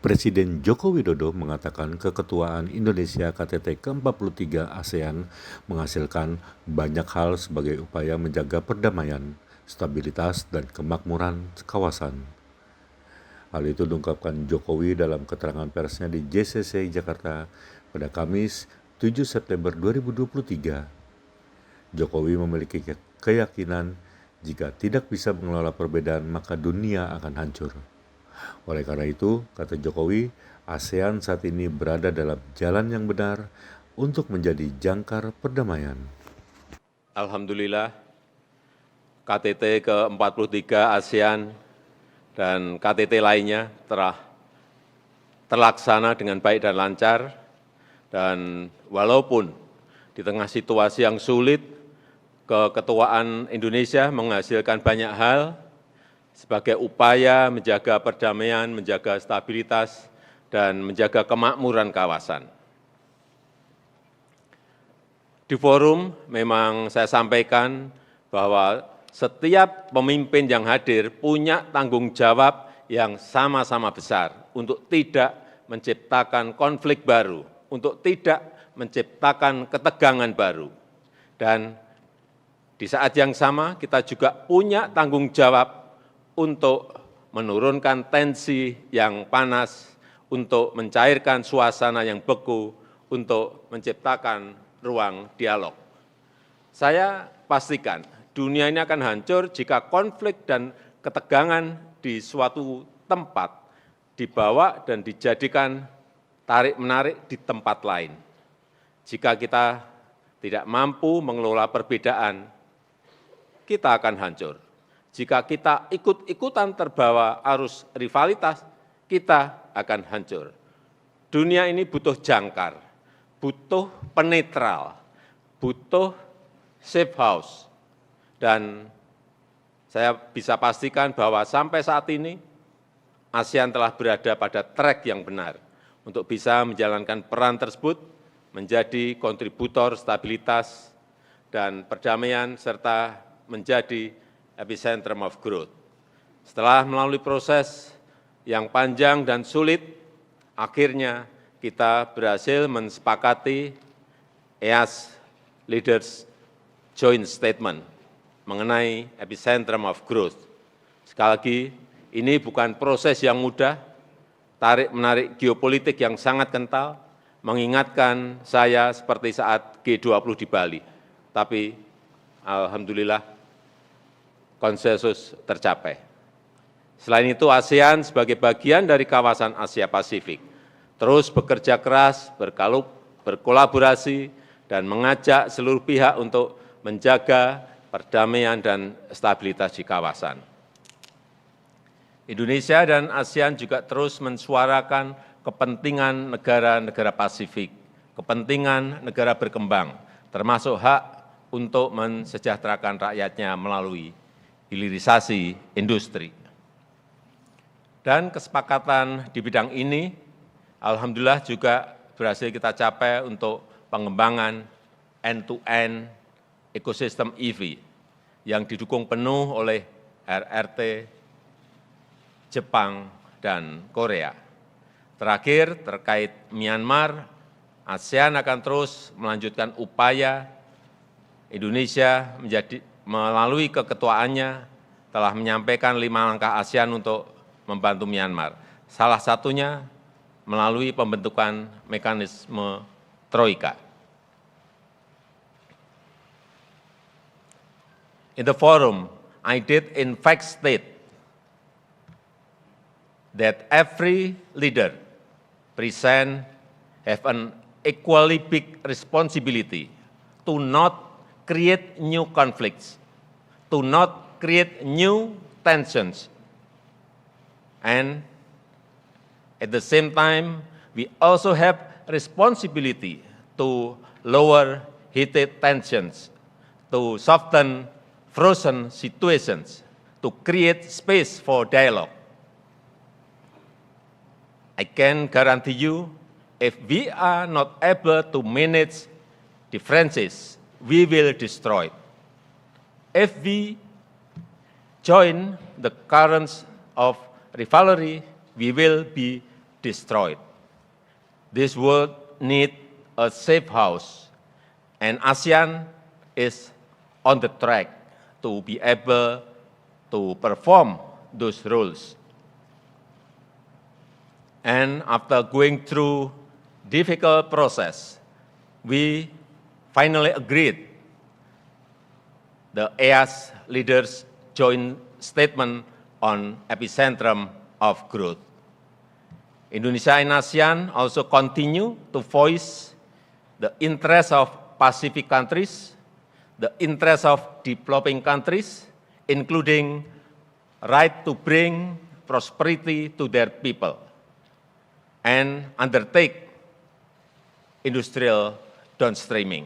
Presiden Joko Widodo mengatakan keketuaan Indonesia KTT ke-43 ASEAN menghasilkan banyak hal sebagai upaya menjaga perdamaian, stabilitas, dan kemakmuran kawasan. Hal itu diungkapkan Jokowi dalam keterangan persnya di JCC Jakarta pada Kamis 7 September 2023. Jokowi memiliki keyakinan jika tidak bisa mengelola perbedaan maka dunia akan hancur. Oleh karena itu, kata Jokowi, ASEAN saat ini berada dalam jalan yang benar untuk menjadi jangkar perdamaian. Alhamdulillah, KTT ke-43 ASEAN dan KTT lainnya telah terlaksana dengan baik dan lancar, dan walaupun di tengah situasi yang sulit, keketuaan Indonesia menghasilkan banyak hal sebagai upaya menjaga perdamaian, menjaga stabilitas, dan menjaga kemakmuran kawasan. Di forum memang saya sampaikan bahwa setiap pemimpin yang hadir punya tanggung jawab yang sama-sama besar untuk tidak menciptakan konflik baru, untuk tidak menciptakan ketegangan baru. Dan di saat yang sama kita juga punya tanggung jawab untuk menurunkan tensi yang panas, untuk mencairkan suasana yang beku, untuk menciptakan ruang dialog. Saya pastikan dunia ini akan hancur jika konflik dan ketegangan di suatu tempat dibawa dan dijadikan tarik-menarik di tempat lain. Jika kita tidak mampu mengelola perbedaan, kita akan hancur. Jika kita ikut-ikutan terbawa arus rivalitas, kita akan hancur. Dunia ini butuh jangkar, butuh penetral, butuh safe house. Dan saya bisa pastikan bahwa sampai saat ini, ASEAN telah berada pada track yang benar untuk bisa menjalankan peran tersebut, menjadi kontributor stabilitas dan perdamaian, serta menjadi epicentrum of growth. Setelah melalui proses yang panjang dan sulit, akhirnya kita berhasil mensepakati EAS Leaders Joint Statement mengenai epicentrum of growth. Sekali lagi, ini bukan proses yang mudah, tarik-menarik geopolitik yang sangat kental, mengingatkan saya seperti saat G20 di Bali. Tapi alhamdulillah, konsensus tercapai. Selain itu, ASEAN sebagai bagian dari kawasan Asia Pasifik terus bekerja keras, berkolaborasi, dan mengajak seluruh pihak untuk menjaga perdamaian dan stabilitas di kawasan. Indonesia dan ASEAN juga terus mensuarakan kepentingan negara-negara Pasifik, kepentingan negara berkembang, termasuk hak untuk mensejahterakan rakyatnya melalui hilirisasi industri. Dan kesepakatan di bidang ini, alhamdulillah juga berhasil kita capai untuk pengembangan end-to-end ekosistem EV yang didukung penuh oleh RRT, Jepang, dan Korea. Terakhir, terkait Myanmar, ASEAN akan terus melanjutkan upaya Indonesia melalui keketuaannya telah menyampaikan 5 langkah ASEAN untuk membantu Myanmar. Salah satunya melalui pembentukan mekanisme Troika. In the forum, I did in fact state that every leader present have an equally big responsibility to not create new conflicts, to not create new tensions. And at the same time, we also have responsibility to lower heated tensions, to soften frozen situations, to create space for dialogue. I can guarantee you, if we are not able to manage differences, we will destroy. If we join the currents of rivalry, we will be destroyed. This world needs a safe house, and ASEAN is on the track to be able to perform those roles. And after going through difficult process, we finally agreed the EAS leaders' joint statement on epicentrum of growth. Indonesia and ASEAN also continue to voice the interests of Pacific countries, the interests of developing countries, including right to bring prosperity to their people, and undertake industrial downstreaming.